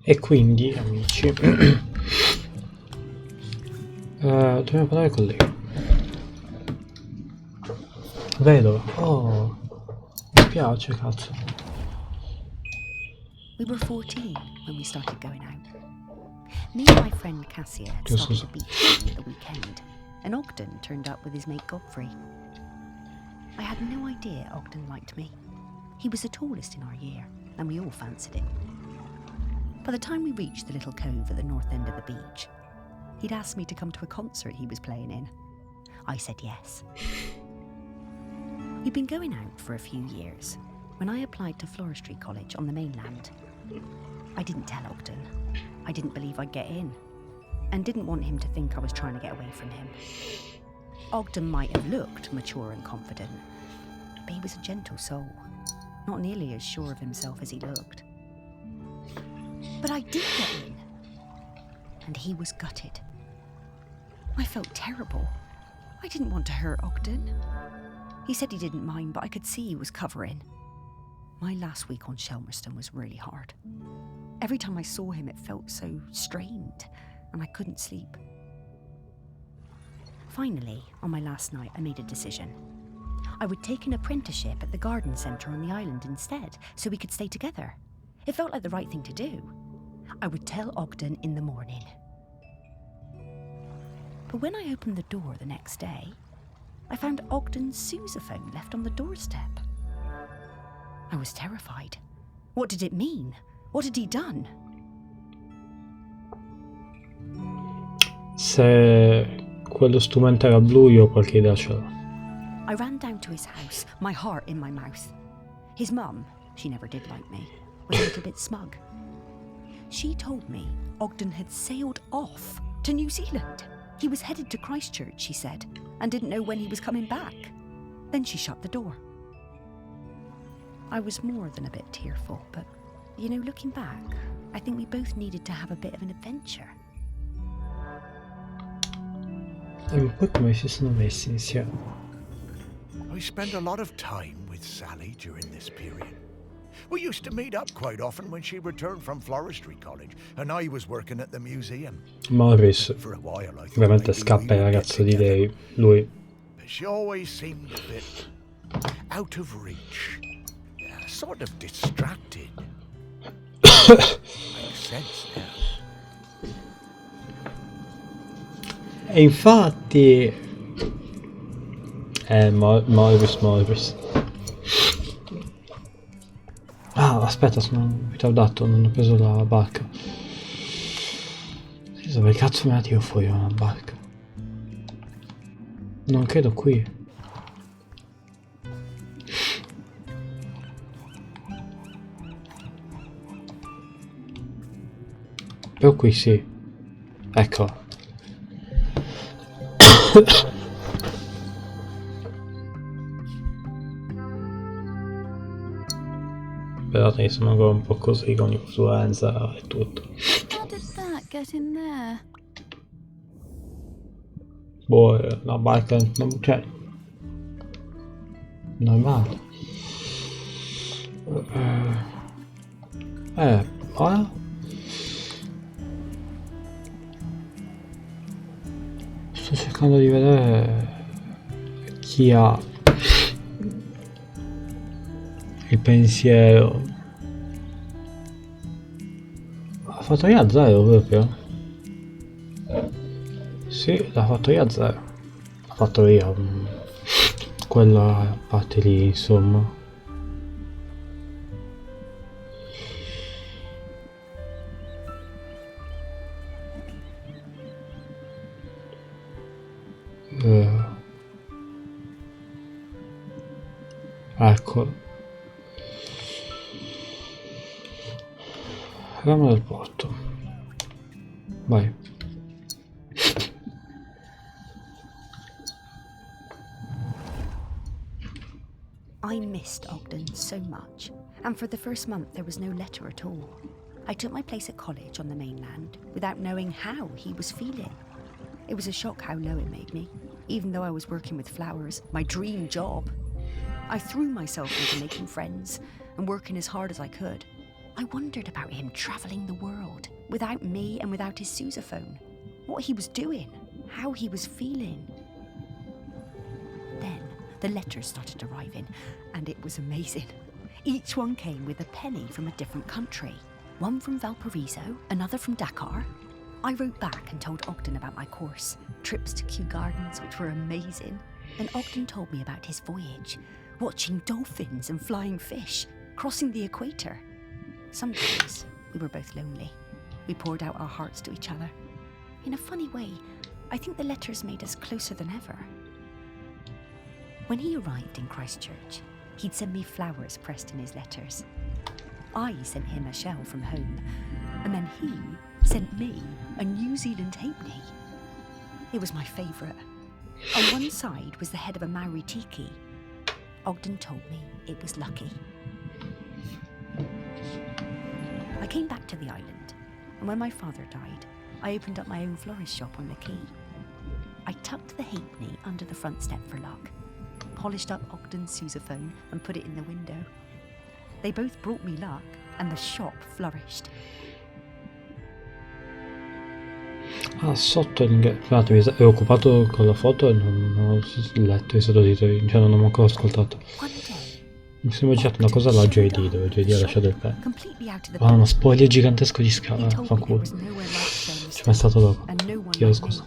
E quindi, amici, dobbiamo parlare con lei. Vero? Oh, mi piace, cazzo. We were 14 when we started going out. Me and my friend Cassia had stopped at the beach at the weekend, and Ogden turned up with his mate Godfrey. I had no idea Ogden liked me. He was the tallest in our year, and we all fancied him. By the time we reached the little cove at the north end of the beach, he'd asked me to come to a concert he was playing in. I said yes. We'd been going out for a few years when I applied to Floristry College on the mainland. I didn't tell Ogden. I didn't believe I'd get in, and didn't want him to think I was trying to get away from him. Ogden might have looked mature and confident, but he was a gentle soul, not nearly as sure of himself as he looked. But I did get in, and he was gutted. I felt terrible. I didn't want to hurt Ogden. He said he didn't mind, but I could see he was covering. My last week on Shelmerston was really hard. Every time I saw him, it felt so strained, and I couldn't sleep. Finally, on my last night, I made a decision. I would take an apprenticeship at the garden centre on the island instead, so we could stay together. It felt like the right thing to do. I would tell Ogden in the morning. But when I opened the door the next day, I found Ogden's sousaphone left on the doorstep. I was terrified. What did it mean? What had he done? Se quello strumento era blu, io qualche idea ce l'ho. I ran down to his house, my heart in my mouth. His mum, she never did like me, was a little bit smug. She told me Ogden had sailed off to New Zealand. He was headed to Christchurch, she said, and didn't know when he was coming back. Then she shut the door. I was more than a bit tearful, but, you know, looking back, I think we both needed to have a bit of an adventure. E poi come si sono messi insieme? I spent a lot of time with Sally during this period. We used to meet up quite often when she returned from Floristry College and I was working at the museum. Morris For a while I thought veramente maybe scappa il we would ragazzo get di together. lei, lui. But she always seemed a bit out of reach. Sort of distracted. Makes sense now. E infatti Morris. Ah, aspetta, sono ritardato, non ho preso la barca. Dove cazzo me la tiro fuori una barca? Non credo qui. Però qui sì. Ecco. Però ne sono ancora un po' così con l'influenza e tutto. How did that get in there? Boh, la barca non c'è. Normale. Ora? Sto cercando di vedere chi ha il pensiero. La fattoria zero proprio? Sì, la fattoria zero. La fattoria, quella parte lì, insomma. Ecco, ramo del porto, vai. I missed Ogden so much, and for the first month there was no letter at all. I took my place at college on the mainland without knowing how he was feeling. It was a shock how low it made me, even though I was working with flowers, my dream job. I threw myself into making friends and working as hard as I could. I wondered about him travelling the world, without me and without his sousaphone. What he was doing, how he was feeling. Then the letters started arriving, and it was amazing. Each one came with a penny from a different country. One from Valparaiso, another from Dakar. I wrote back and told Ogden about my course, trips to Kew Gardens, which were amazing. And Ogden told me about his voyage, watching dolphins and flying fish, crossing the equator. Sometimes we were both lonely. We poured out our hearts to each other. In a funny way, I think the letters made us closer than ever. When he arrived in Christchurch, he'd send me flowers pressed in his letters. I sent him a shell from home, and then he sent me a New Zealand halfpenny. It was my favourite. On one side was the head of a Maori tiki. Ogden told me it was lucky. I came back to the island, and when my father died, I opened up my own florist shop on the quay. I tucked the halfpenny under the front step for luck, polished up Ogden's sousaphone and put it in the window. They both brought me luck, and the shop flourished. Ah, sotto scusatemi, ero occupato con la foto e non ho letto i sottotitoli, cioè non ho manco ascoltato. One day, Mi sono girato una cosa alla JD, dove JD ha lasciato il pezzo. completely out of the Ah, uno blue, spoiler gigantesco di scala, he told me there fanculo. was nowhere like Stone Ci è stato dopo. and no one Chiedo like me. scusa.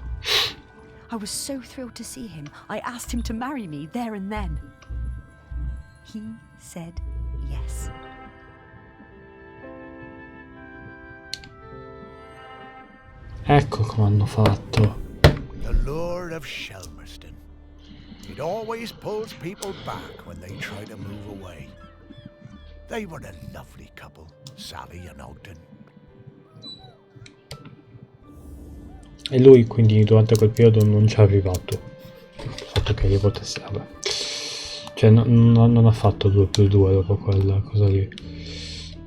I was so thrilled to see him, I asked him to marry me there and then. He said yes. Ecco come hanno fatto. The lure of Shelmerston. It always pulls people back when they try to move away. They were a lovely couple, Sally and Ogden. E lui quindi durante quel periodo non ci è arrivato. Il fatto che gli potesse... vabbè. Cioè non ha fatto 2+2 dopo quella cosa lì.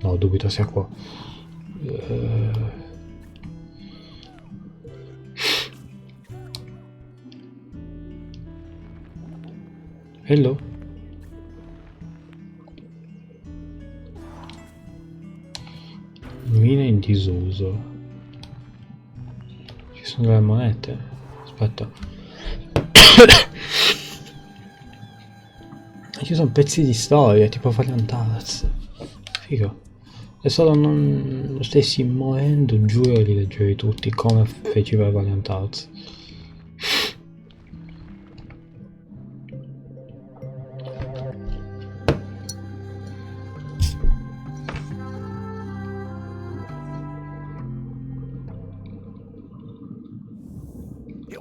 No, dubito sia qua. Hello? Mine in disuso. Ci sono delle monete. Aspetta. Ci sono pezzi di storia, tipo Valiant Hearts. Figo. E solo non lo stessi muovendo, giuro li leggevi tutti come feci per Valiant Hearts.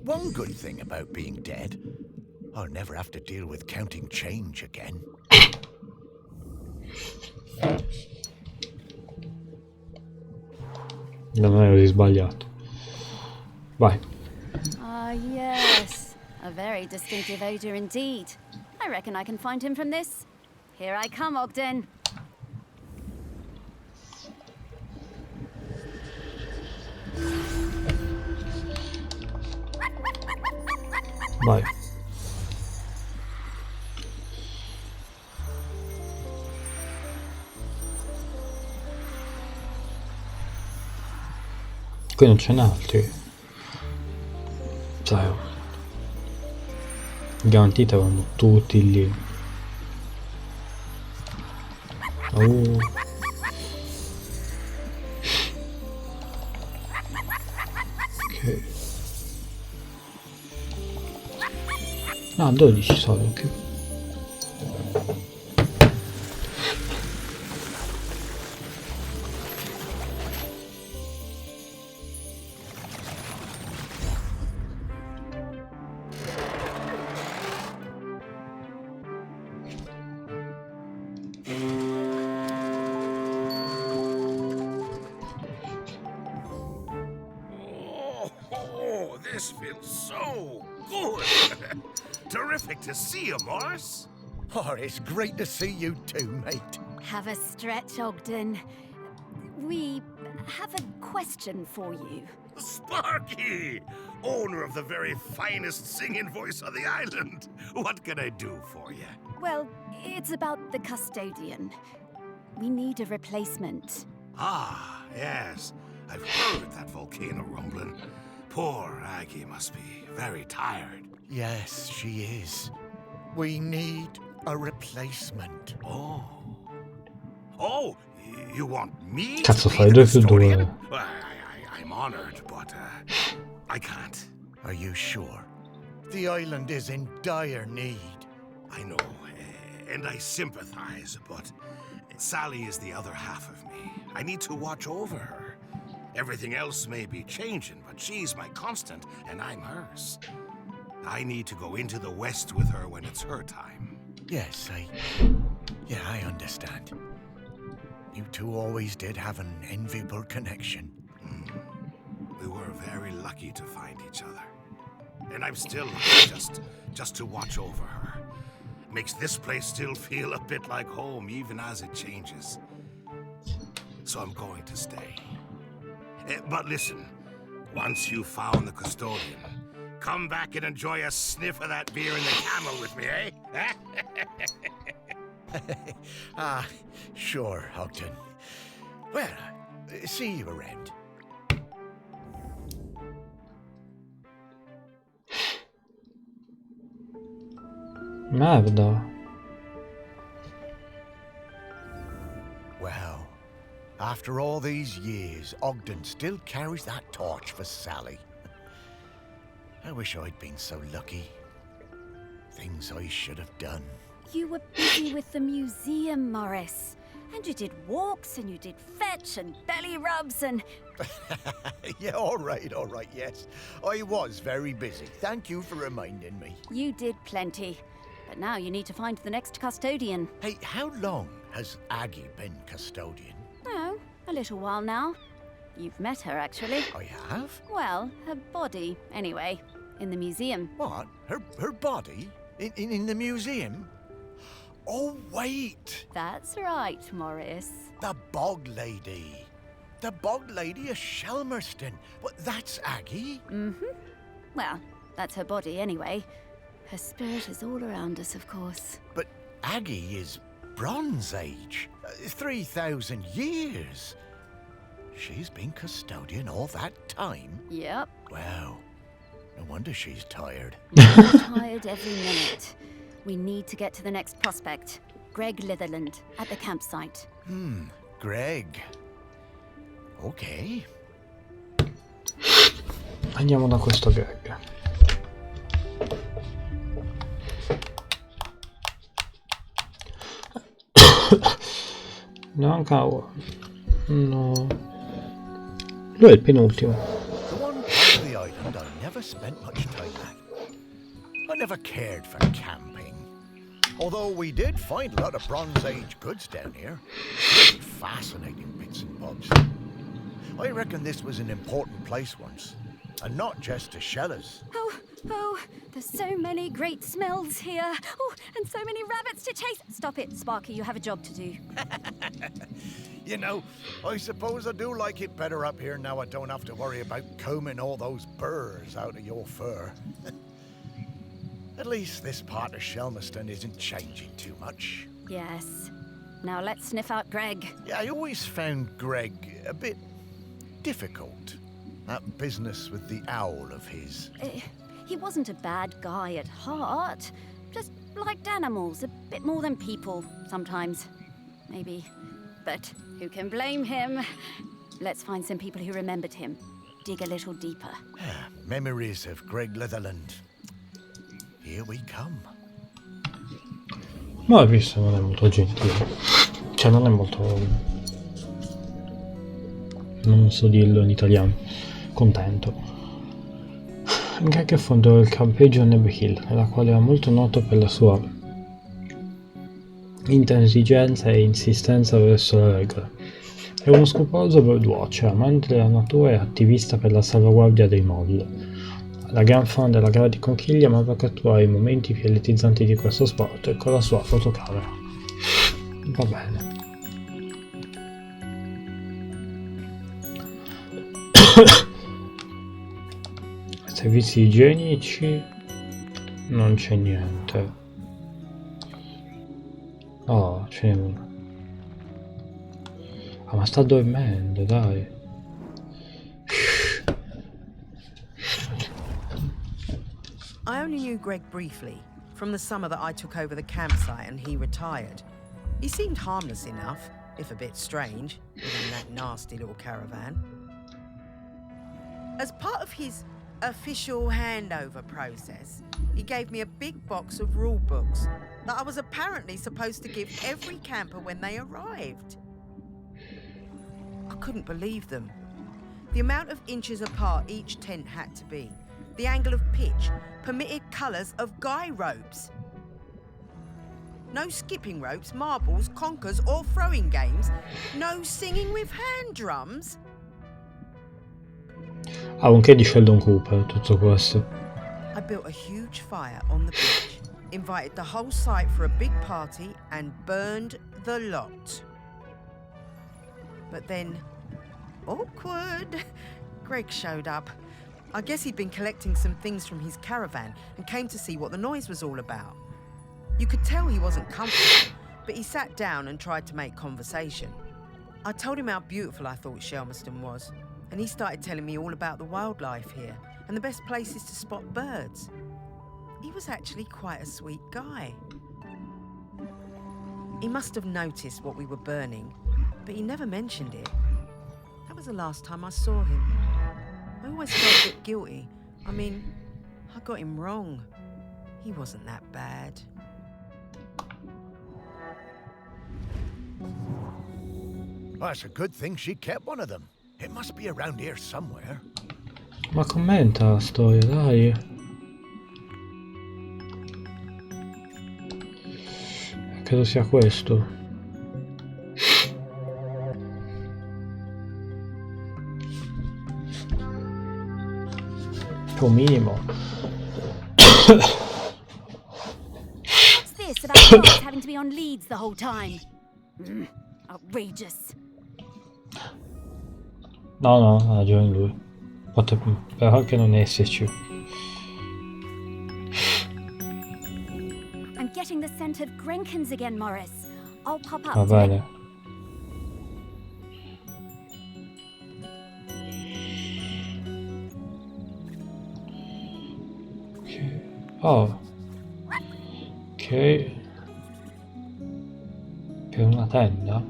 One good thing about being dead, I'll never have to deal with counting change again. Non ero sbagliato. Vai. Ah, yes. A very distinctive odor indeed. I reckon I can find him from this. Here I come, Ogden. Vai. Qui non ce n'è altri. Sai, garantita vanno tutti lì. Ok. Ah, 12 sono più. Oh, this feels so good. Terrific to see you, Morris. Oh, it's great to see you too, mate. Have a stretch, Ogden. We have a question for you. Sparky, owner of the very finest singing voice on the island. What can I do for you? Well, it's about the custodian. We need a replacement. Ah, yes. I've heard that volcano rumbling. Poor Aggie must be very tired. Yes, she is. We need a replacement. Oh. Oh, you want me Cazzo, to be fai the 2 più 2. custodian? Well, I'm honored, but I can't. Are you sure? The island is in dire need. I know, and I sympathize, but Sally is the other half of me. I need to watch over her. Everything else may be changing, but she's my constant, and I'm hers. I need to go into the West with her when it's her time. Yes, I understand. You two always did have an enviable connection. We were very lucky to find each other. And I'm still lucky just to watch over her. Makes this place still feel a bit like home, even as it changes. So I'm going to stay. But listen, once you've found the custodian, come back and enjoy a sniff of that beer in the camel with me, eh? Sure, Ogden. Well, see you around. Merda. Well, after all these years, Ogden still carries that torch for Sally. I wish I'd been so lucky. Things I should have done. You were busy with the museum, Morris. And you did walks, and you did fetch, and belly rubs, and... Yeah, all right, yes. I was very busy. Thank you for reminding me. You did plenty. But now you need to find the next custodian. Hey, how long has Aggie been custodian? Oh, a little while now. You've met her, actually. I have? Well, her body, anyway. In the museum. What? Her body? In the museum? Oh, wait! That's right, Morris. The Bog Lady. The Bog Lady of Shelmerston. What, that's Aggie? Mm-hmm. Well, that's her body, anyway. Her spirit is all around us, of course. But Aggie is Bronze Age. 3,000 years. She's been custodian all that time? Yep. Wow. No wonder she's tired. Tired every minute. We need to get to the next prospect. Greg Litherland, at the campsite. Greg. Ok. Andiamo da questo Greg. No, ancora. No. Lui è il penultimo. The one part of the island I never spent much time at. I never cared for camping. Although we did find a lot of Bronze Age goods down here. Fascinating bits and bobs. I reckon this was an important place once. And not just to shellers. Oh, there's so many great smells here. Oh, and so many rabbits to chase. Stop it, Sparky, you have a job to do. You know, I suppose I do like it better up here now I don't have to worry about combing all those burrs out of your fur. At least this part of Shelmerston isn't changing too much. Yes. Now let's sniff out Greg. Yeah, I always found Greg a bit difficult. That business with the owl of his. He wasn't a bad guy at heart. Just liked animals a bit more than people, sometimes. Maybe. But who can blame him? Let's find some people who remembered him. Dig a little deeper. Memories of Greg Litherland. Here we come. Ma l'ho visto, non è molto gentile. Cioè, non è molto... non so dirlo in italiano. Contento. Anche che fondò il campeggio a Neb Hill, nella quale era molto noto per la sua intransigenza e insistenza verso la regola. È uno scrupoloso birdwatcher, amante della natura e attivista per la salvaguardia dei moll. La gran fan della gara di conchiglie, amava catturare i momenti più elettrizzanti di questo sport con la sua fotocamera. Va bene. Servizi igienici non c'è niente. Oh, ce n'è uno. Ah, ma sta dormendo, dai. only knew Greg briefly, from the summer that I took over the campsite and he retired. He seemed harmless enough, if a bit strange, living in that nasty little caravan. As part of his official handover process, he gave me a big box of rule books that I was apparently supposed to give every camper when they arrived. I couldn't believe them. The amount of inches apart each tent had to be, the angle of pitch, permitted colours of guy ropes. No skipping ropes, marbles, conkers or throwing games. No singing with hand drums. Ah, un che di Sheldon Cooper, tutto questo. I built a huge fire on the beach, invited the whole site for a big party and burned the lot. But then, awkward, Greg showed up. I guess he'd been collecting some things from his caravan and came to see what the noise was all about. You could tell he wasn't comfortable, but he sat down and tried to make conversation. I told him how beautiful I thought Shelmerston was, and he started telling me all about the wildlife here and the best places to spot birds. He was actually quite a sweet guy. He must have noticed what we were burning, but he never mentioned it. That was the last time I saw him. I always felt a bit guilty. I mean, I got him wrong. He wasn't that bad. Well, it's a good thing she kept one of them. It must be around here somewhere. Ma commenta la storia, dai. Credo sia questo. Più minimo. What's this about cars having to be on leads the whole time? Outrageous. No, no, ha ragione lui. Però anche non esserci. I'm getting the scent of Grenkins again, Morris. I'll pop up. Va bene. Ok. Oh. Ok. Per una tenda?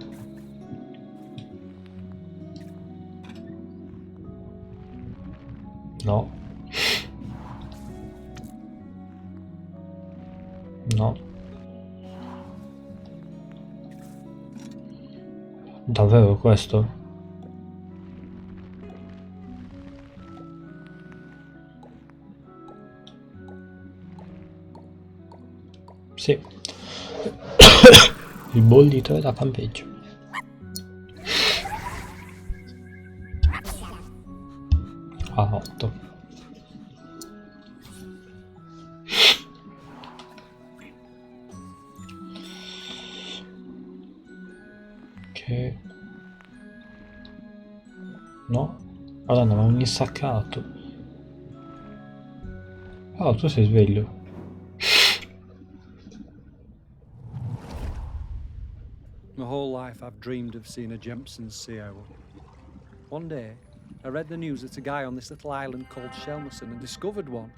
No. No. Davvero questo? Sì. Il bollito da campeggio. A 8. Ok. No. Madonna, ma un insaccato. Oh, tu sei sveglio. My whole life I've dreamed of seeing a Jempson's sea owl. One day, I read the news that a guy on this little island called Shelmerston had discovered one.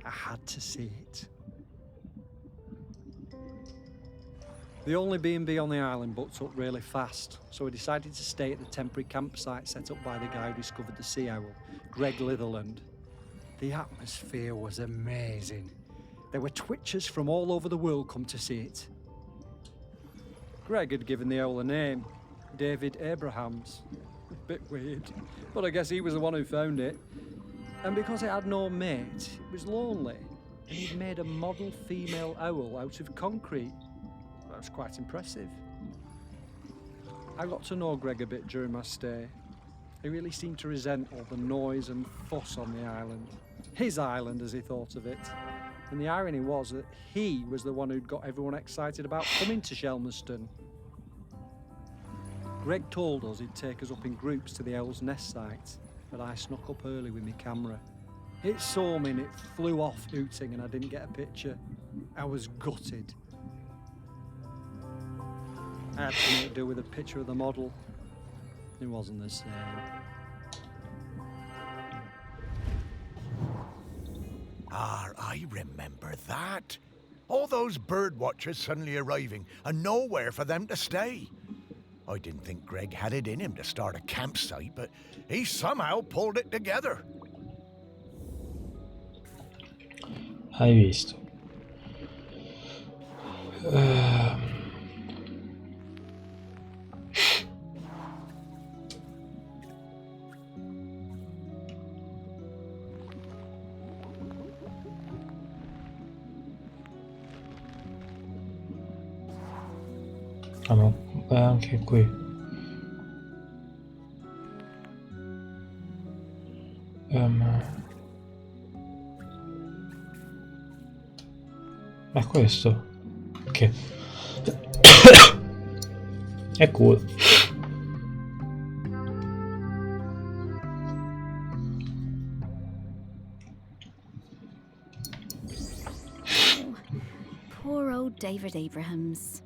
I had to see it. The only B&B on the island booked up really fast, so we decided to stay at the temporary campsite set up by the guy who discovered the sea owl, Greg Litherland. The atmosphere was amazing. There were twitchers from all over the world come to see it. Greg had given the owl a name, David Abrahams. A bit weird, but I guess he was the one who found it. And because it had no mate, it was lonely, and he'd made a model female owl out of concrete. That's quite impressive. I got to know Greg a bit during my stay. He really seemed to resent all the noise and fuss on the island. His island, as he thought of it. And the irony was that he was the one who'd got everyone excited about coming to Shelmerston. Greg told us he'd take us up in groups to the owl's nest site, but I snuck up early with my camera. It saw me and it flew off hooting and I didn't get a picture. I was gutted. I had to make do with a picture of the model. It wasn't the same. Ah, I remember that. All those bird watchers suddenly arriving and nowhere for them to stay. I didn't think Greg had it in him to start a campsite, but he somehow pulled it together. Hai visto? Ah no, è anche qui. È questo. Che è cool. Poor old David Abrahams.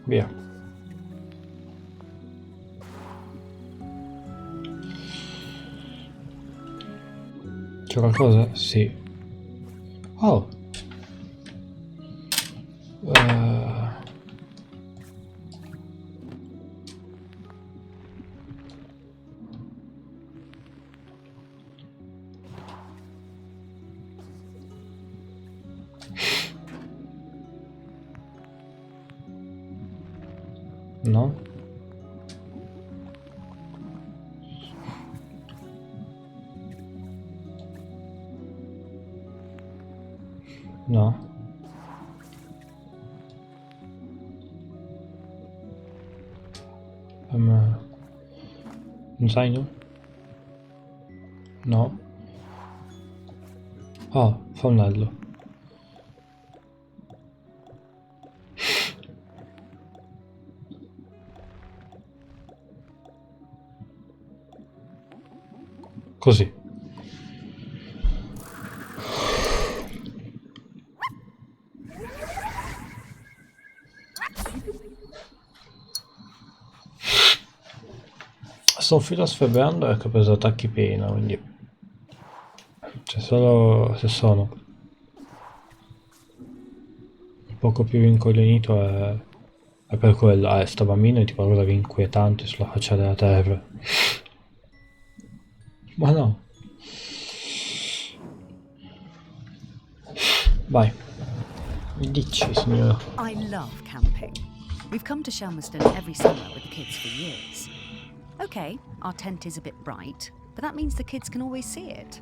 Via. C'è qualcosa? Sì. Oh. No? No? Un zaino? No? Oh, fornello. Così. Sto filo sfebbrando e che ho preso attacchi pena, quindi c'è solo se sono un poco più rincoglionito è per quello. Sto bambino è tipo qualcosa di inquietante sulla faccia della terra. Ma no. Vai. Mi dici, signora. I love camping. We've come to Shelmerston every summer with the kids for years. Okay, our tent is a bit bright, but that means the kids can always see it.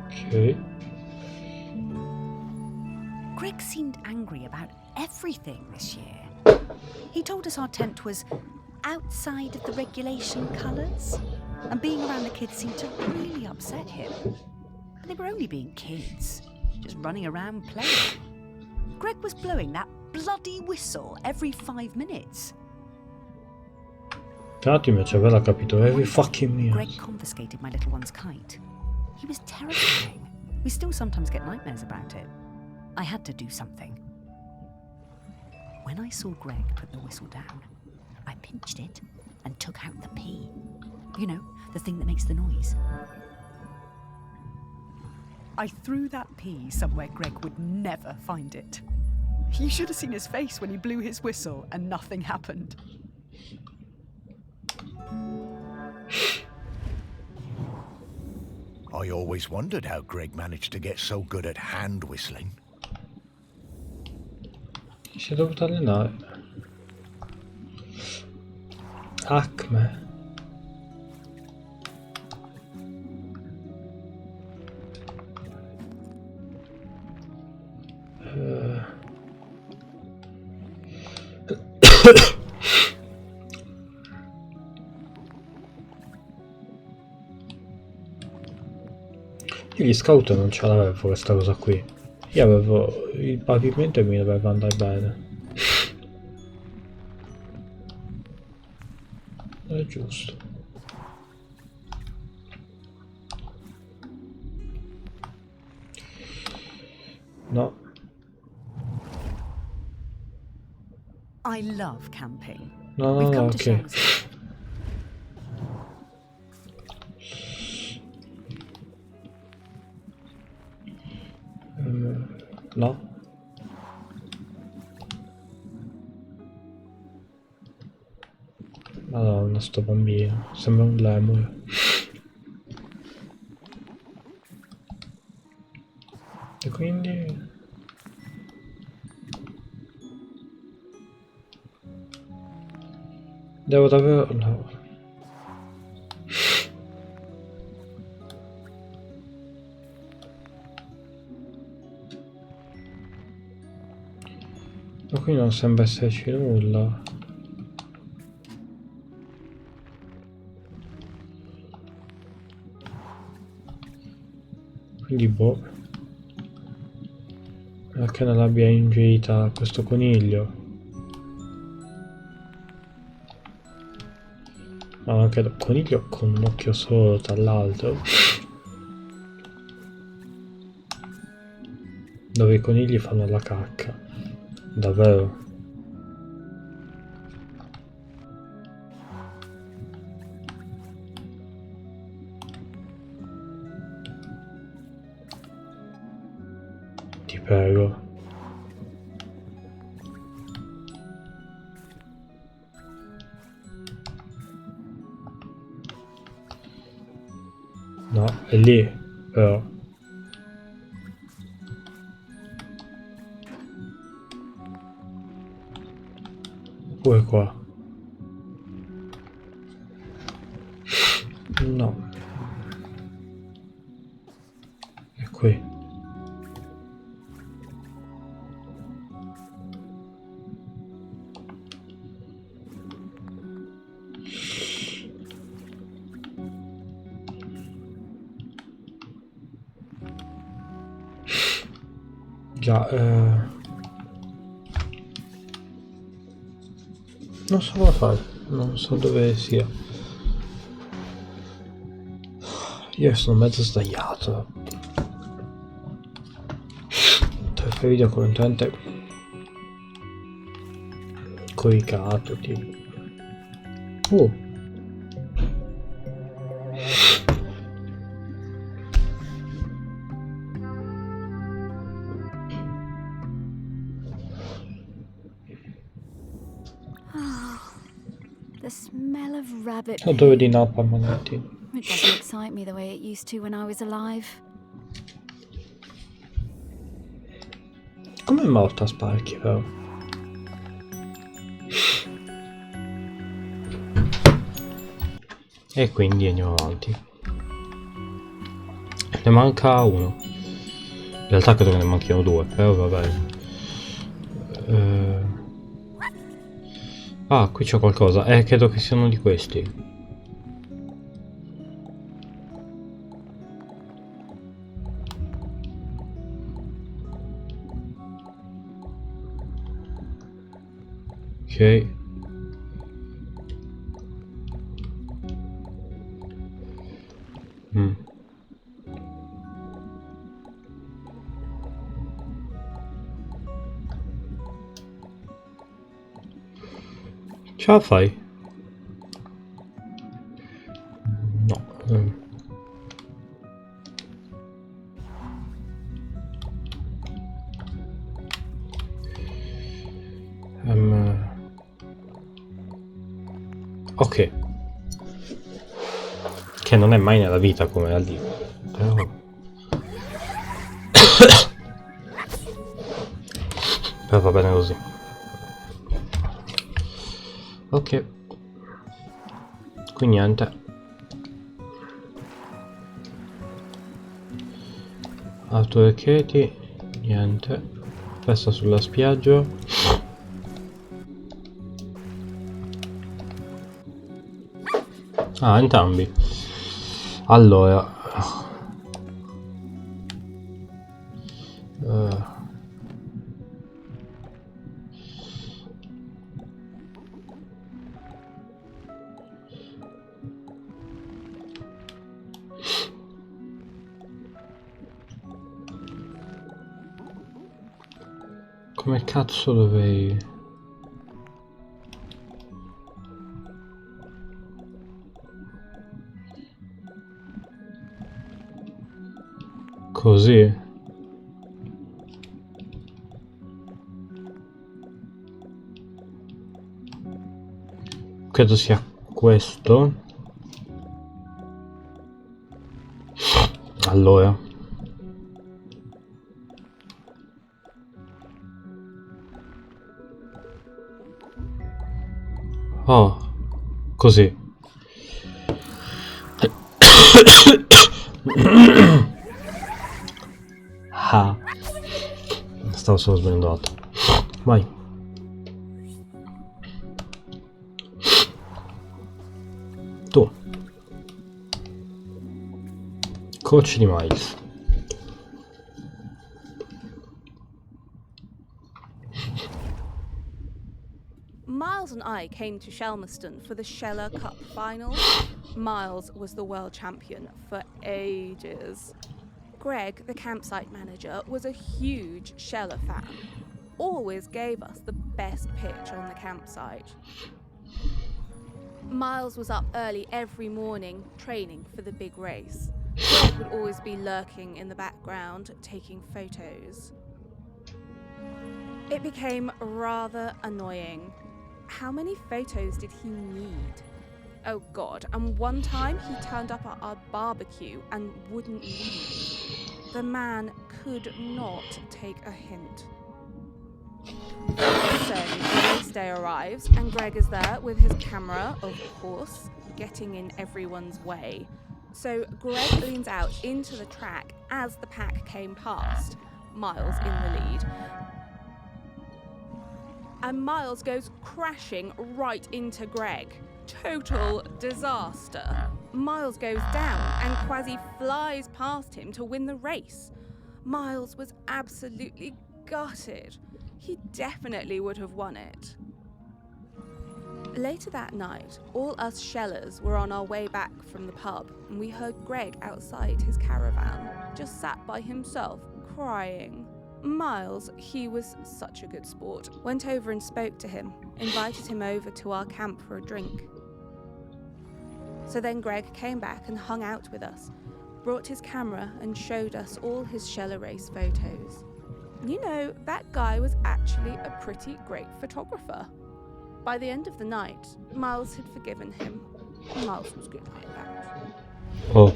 Ok. Greg seemed angry about everything this year. He told us our tent was outside of the regulation colours, and being around the kids seemed to really upset him. But they were only being kids, just running around playing. Greg was blowing that bloody whistle every 5 minutes. Tra l'altro il mio cervello ha capito every fucking Greg minute. confiscated my little one's kite. He was terrifying. We still sometimes get nightmares about it. I had to do something. When I saw Greg put the whistle down, I pinched it and took out the pea. You know, the thing that makes the noise. I threw that pea somewhere Greg would never find it. You should have seen his face when he blew his whistle and nothing happened. I always wondered how Greg managed to get so good at hand whistling. Si è dovuto allenare. Acme. Io gli scout non ce l'avevo questa cosa qui. Io avevo il pavimento e mi doveva andare bene. È giusto. No. I love camping. No, We've no, come no, to ok. Shells. No? Madonna, sto bambino. Sembra un lemure. E quindi... Devo davvero... No. Ma qui non sembra esserci nulla. Quindi boh. Perché non l'abbia ingerita questo coniglio? Ma anche il coniglio con un occhio solo, tra l'altro. Dove i conigli fanno la cacca. Davvero. Ti prego. No, è lì, però. Pure qua. No. È qui. Già, non so cosa fare. Non so dove sia. Io sono mezzo sdraiato. Tre video content coricato tipo. The smell of rabbit Odore poo. di nappa manetti. It doesn't excite me the way it used to when I was alive. Come è morta Sparky però? E quindi andiamo avanti. Ne manca uno. In realtà credo che ne manchino due, però va bene. Ah, qui c'è qualcosa. Credo che siano di questi. Ok. Ce la fai? No. Ok. Che non è mai nella vita come era lì. Però... però va bene così. Ok. Qui niente. Autoreccheti. Niente. Festa sulla spiaggia. Ah, entrambi. Allora. Come cazzo dovevi... Così. Credo sia questo. Allora. Oh, così. Ah. Stavo solo sbagliando l'altro. Vai. Tu. Coach di Miles. Miles and I came to Shelmerston for the Sheller Cup finals. Miles was the world champion for ages. Greg, the campsite manager, was a huge Sheller fan. Always gave us the best pitch on the campsite. Miles was up early every morning, training for the big race. Greg would always be lurking in the background, taking photos. It became rather annoying. How many photos did he need? Oh God, and one time he turned up at our barbecue and wouldn't leave. The man could not take a hint. So the race day arrives and Greg is there with his camera, of course, getting in everyone's way. So Greg leans out into the track as the pack came past, Miles in the lead. And Miles goes crashing right into Greg. Total disaster. Miles goes down and Kwasi flies past him to win the race. Miles was absolutely gutted. He definitely would have won it. Later that night, all us Shellers were on our way back from the pub and we heard Greg outside his caravan, just sat by himself, crying. Miles, he was such a good sport, went over and spoke to him, invited him over to our camp for a drink. So then Greg came back and hung out with us, brought his camera and showed us all his Sheller race photos. You know, that guy was actually a pretty great photographer. By the end of the night, Miles had forgiven him. Miles was good like that. Oh,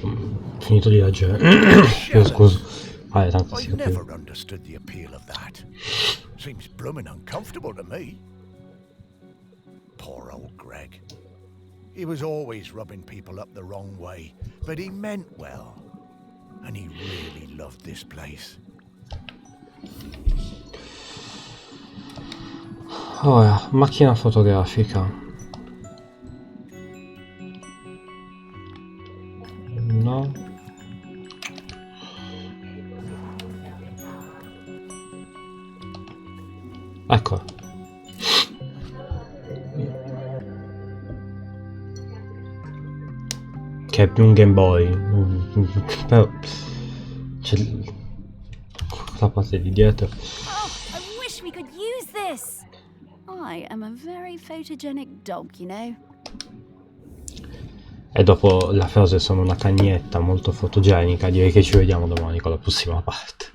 finito di leggere. Chiedo scusa. Tanto si I've capiva. never understood the appeal of that. Seems blooming uncomfortable to me. Poor old Greg. He was always rubbing people up the wrong way, but he meant well. And he really loved this place. Ora, macchina fotografica. No. Ecco. Che è più un Game Boy. Però c'è la parte di dietro. Oh, I wish we could use this. I am a very photogenic dog, you know. E dopo la frase sono una cagnetta molto fotogenica, direi che ci vediamo domani con la prossima parte.